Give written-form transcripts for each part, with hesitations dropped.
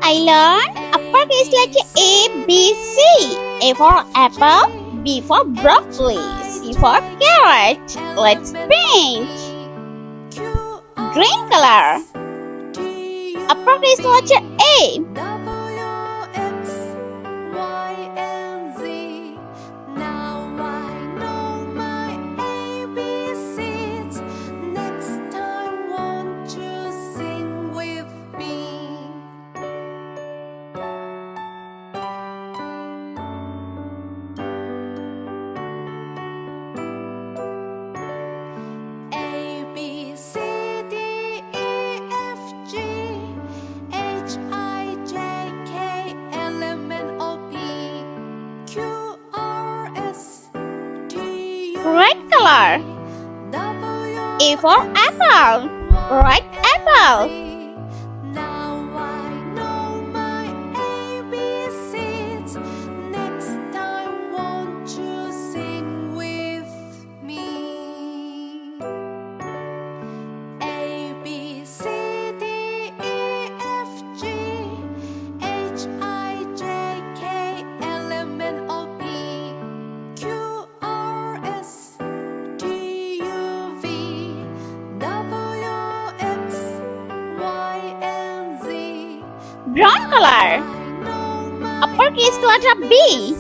I learned uppercase letter A, B, C. A for apple, B for broccoli, C for carrot. Let's paint. Green color. Uppercase letter A. Red color. A for apple. Red apple. Brown color. Uppercase letter B.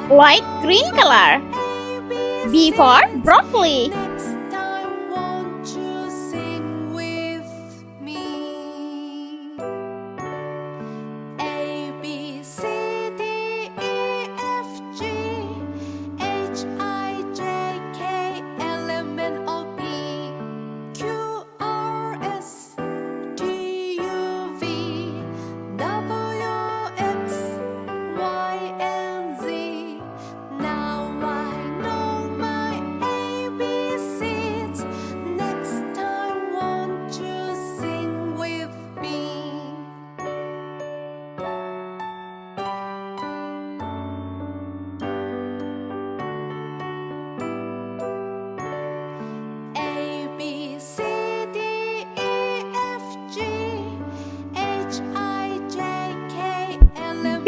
Light green color. B for broccoli.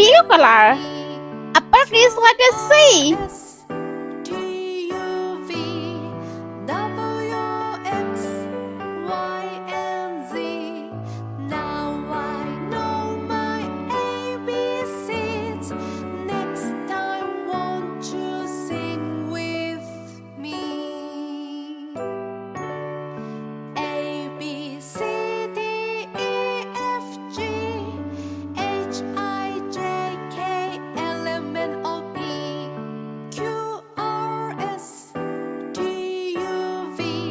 Blue color. Uppercase letter C.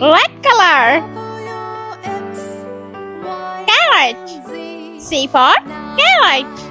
Red color. Carrot. C for carrot.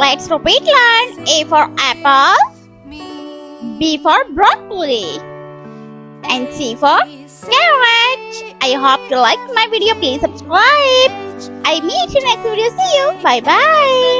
Let's repeat learn. A for apple, B for broccoli, and C for carrot. I hope you liked my video. Please subscribe. I meet you next video. See you. Bye bye.